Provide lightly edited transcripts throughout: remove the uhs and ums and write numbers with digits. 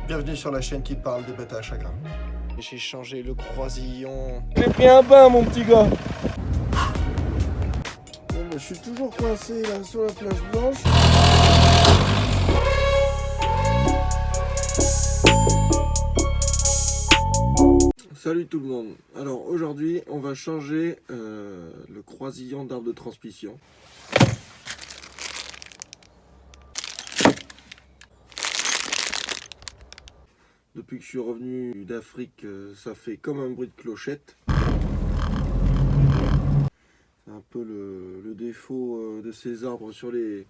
Bienvenue sur la chaîne qui parle des bêtes à chagrin. J'ai changé le croisillon. J'ai pris un bain, mon petit gars. Bon, bah, je suis toujours coincé là sur la plage blanche. Salut tout le monde. Alors aujourd'hui, on va changer le croisillon d'arbre de transmission. Depuis que je suis revenu d'Afrique, ça fait comme un bruit de clochette. C'est un peu le défaut de ces arbres sur les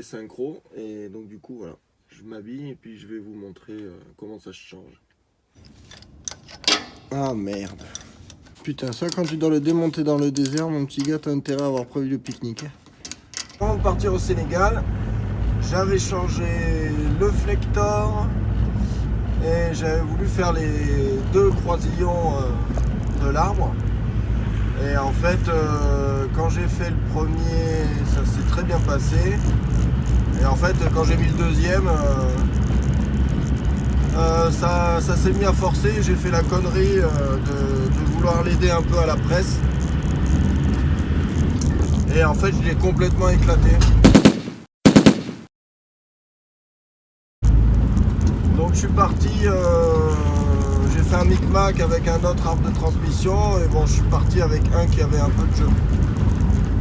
synchros. Et donc du coup, voilà, je m'habille et puis je vais vous montrer comment ça se change. Ah merde. Putain, ça quand tu dois le démonter dans le désert, mon petit gars, t'as intérêt à avoir prévu le pique-nique. Avant de partir au Sénégal, j'avais changé le flector. Et j'avais voulu faire les deux croisillons de l'arbre. Et en fait, quand j'ai fait le premier, ça s'est très bien passé. Et en fait, quand j'ai mis le deuxième, ça s'est mis à forcer. J'ai fait la connerie de vouloir l'aider un peu à la presse. Et en fait, je l'ai complètement éclaté. Donc je suis parti, j'ai fait un micmac avec un autre arbre de transmission et bon je suis parti avec un qui avait un peu de jeu.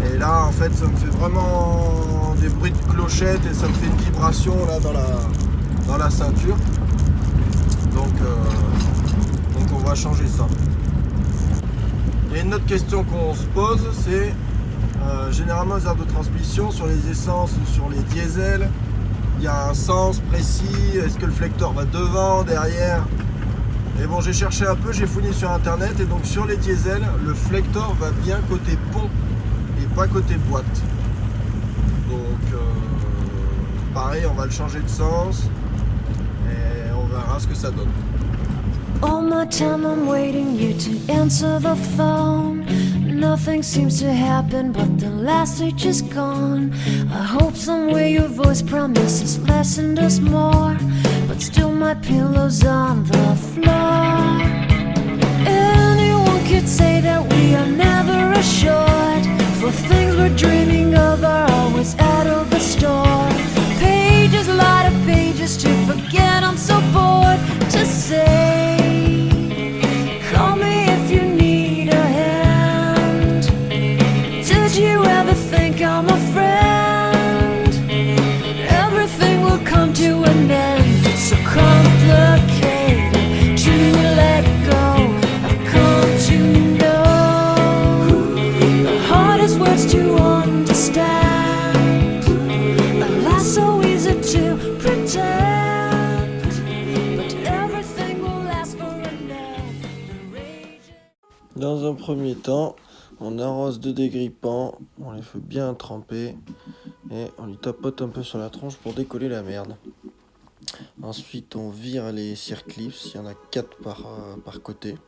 Et là en fait ça me fait vraiment des bruits de clochette et ça me fait une vibration là dans la ceinture. Donc on va changer ça. Il y a une autre question qu'on se pose, c'est généralement les arbres de transmission sur les essences ou sur les diesels. Il y a un sens précis, est-ce que le flector va devant, derrière? Et bon, j'ai cherché un peu, j'ai fouillé sur internet et donc sur les diesels, le flector va bien côté pont et pas côté boîte. Donc pareil, on va le changer de sens et on verra ce que ça donne. All my time I'm waiting you to answer the phone. Nothing seems to happen, but the last stage is gone. I hope somewhere your voice promises less and us more, but still my pillow's on the floor. Anyone could say that we are never assured, for things we're dreaming of are always out of the store. Pages, a lot of pages to forget, I'm so bored to say. Call me if you need a hand. Did you ever think I'm a friend? Everything will come to an end. It's so complicated to let go. I've come to know the hardest words to understand. Alas, so easy to pretend, but everything will last forever. Dans un premier temps, on arrose de dégrippants, on les fait bien tremper et on lui tapote un peu sur la tronche pour décoller la merde. Ensuite, on vire les circlips, il y en a 4 par côté.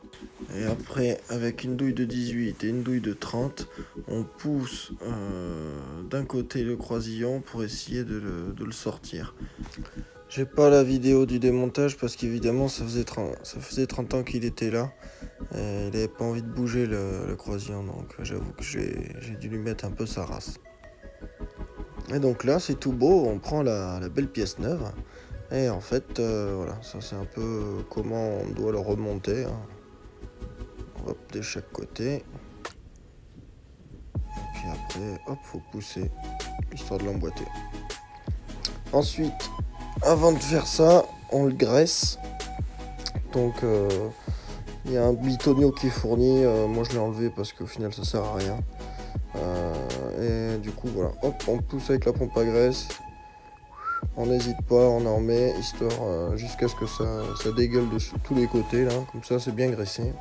Et après, avec une douille de 18 et une douille de 30, on pousse d'un côté le croisillon pour essayer de le sortir. J'ai pas la vidéo du démontage parce qu'évidemment ça faisait 30 ans qu'il était là. Et il avait pas envie de bouger le croisillon, donc j'avoue que j'ai dû lui mettre un peu sa race. Et donc là c'est tout beau, on prend la belle pièce neuve. Et en fait voilà, ça c'est un peu comment on doit le remonter. Hein. Hop, de chaque côté. Et puis après, hop, faut pousser, histoire de l'emboîter. Ensuite, avant de faire ça, on le graisse. Donc il y a un bitonio qui est fourni, moi je l'ai enlevé parce qu'au final ça sert à rien. Et du coup voilà, hop, on pousse avec la pompe à graisse. On n'hésite pas, on en met, histoire jusqu'à ce que ça dégueule de tous les côtés là, comme ça c'est bien graissé.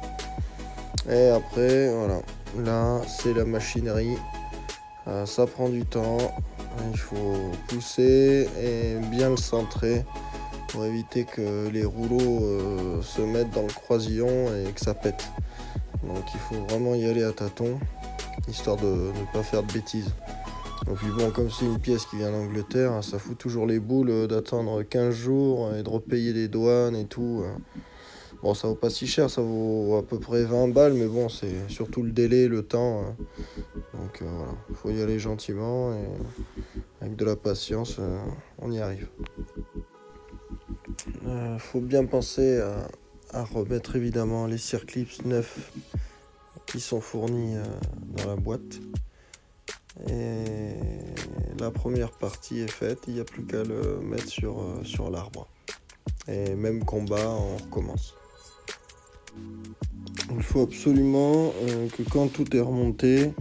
Et après voilà, là c'est la machinerie, ça prend du temps. Il faut pousser et bien le centrer pour éviter que les rouleaux se mettent dans le croisillon et que ça pète. Donc il faut vraiment y aller à tâtons, histoire de ne pas faire de bêtises. Donc puis bon, comme c'est une pièce qui vient d'Angleterre, ça fout toujours les boules d'attendre 15 jours et de repayer les douanes et tout. Bon, ça vaut pas si cher, ça vaut à peu près 20 balles, mais bon, c'est surtout le délai, le temps. Donc voilà, il faut y aller gentiment et avec de la patience, on y arrive. Faut bien penser à remettre évidemment les circlips neufs qui sont fournis dans la boîte. Et la première partie est faite, il n'y a plus qu'à le mettre sur l'arbre. Et même combat, on recommence. Il faut absolument que quand tout est remonté,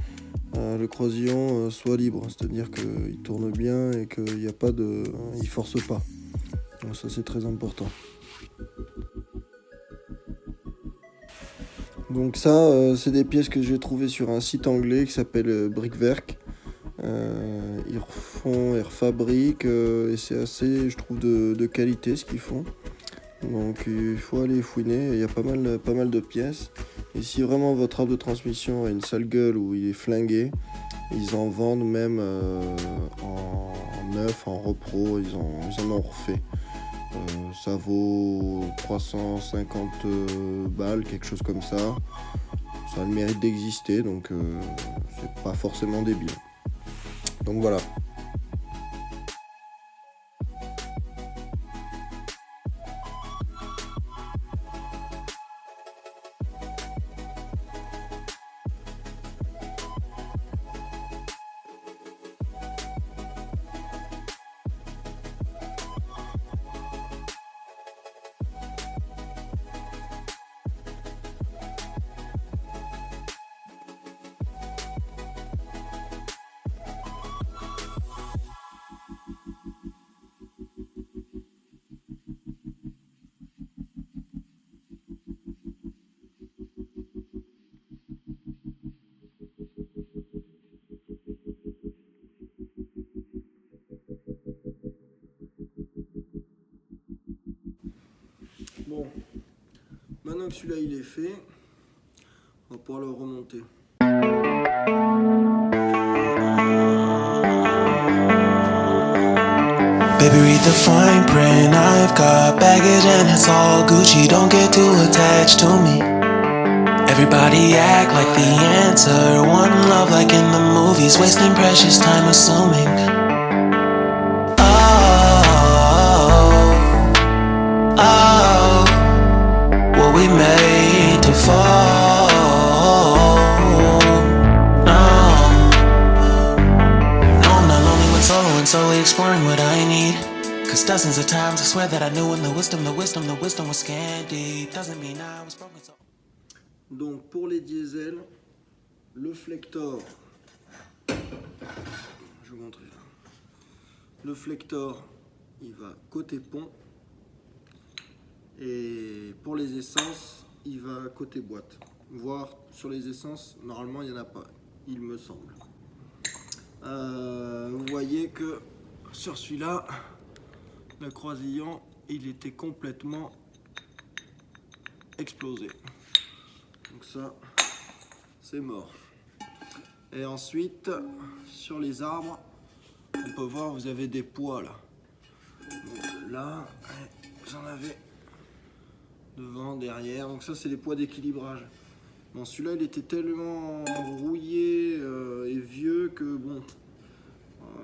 le croisillon soit libre, c'est-à-dire qu'il tourne bien et qu'il n'y a pas de, il force pas. Donc ça c'est très important. Donc ça c'est des pièces que j'ai trouvées sur un site anglais qui s'appelle Brickwerk. Ils refabriquent et c'est assez, je trouve, de qualité ce qu'ils font. Donc il faut aller fouiner, il y a pas mal de pièces. Et si vraiment votre arbre de transmission a une sale gueule ou il est flingué, ils en vendent même en neuf, en repro, ils en ont refait. Ça vaut 350 balles, quelque chose comme ça. Ça a le mérite d'exister, donc c'est pas forcément débile. Donc voilà. Bon, maintenant que celui-là il est fait, on va pouvoir le remonter. Baby, read the fine print. I've got baggage and it's all Gucci. Don't get too attached to me. Everybody act like the answer. One love like in the movies. Wasting precious time assuming. Oh, what we made to fall. No, I'm not lonely when solo and solely exploring what I need. Cause dozens of times I swear that I knew when the wisdom was scanty. Doesn't mean I was broken so. Donc pour les diesels, le flector, je vais vous montrer là. Le flector, il va côté pont. Et pour les essences, il va côté boîte. Voire sur les essences, normalement il n'y en a pas, il me semble. Vous voyez que sur celui-là, le croisillon, il était complètement explosé. Donc ça, c'est mort. Et ensuite, sur les arbres, on peut voir, vous avez des poids là. Donc là, j'en avais devant, derrière. Donc ça, c'est les poids d'équilibrage. Bon, celui-là, il était tellement rouillé et vieux que bon,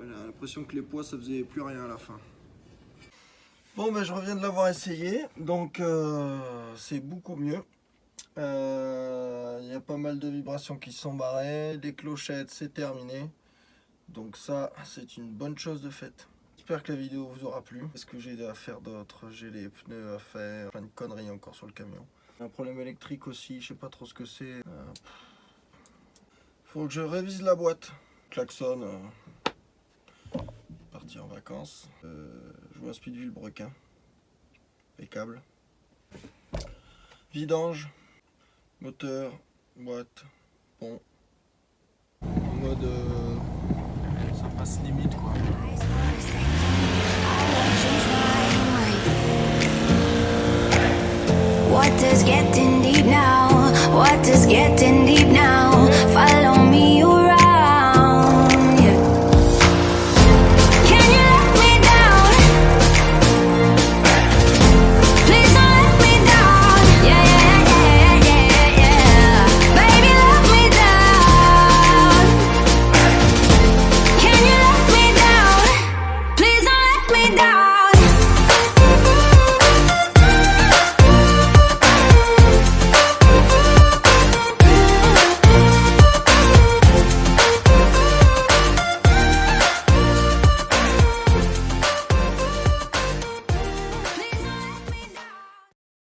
j'ai l'impression que les poids, ça faisait plus rien à la fin. Bon, ben je reviens de l'avoir essayé, donc c'est beaucoup mieux. Il y a pas mal de vibrations qui sont barrées, des clochettes, c'est terminé. Donc ça, c'est une bonne chose de faite. J'espère que la vidéo vous aura plu. Qu'est-ce que j'ai à faire d'autre? J'ai les pneus à faire, plein de conneries encore sur le camion. Un problème électrique aussi, je sais pas trop ce que c'est. Faut que je révise la boîte. Klaxon. Partir en vacances. Je vois un speed vilebrequin. Impeccable. Vidange. Moteur. Boîte. Pont. En mode... ça passe limite quoi. What is getting deep now? What is getting deep now?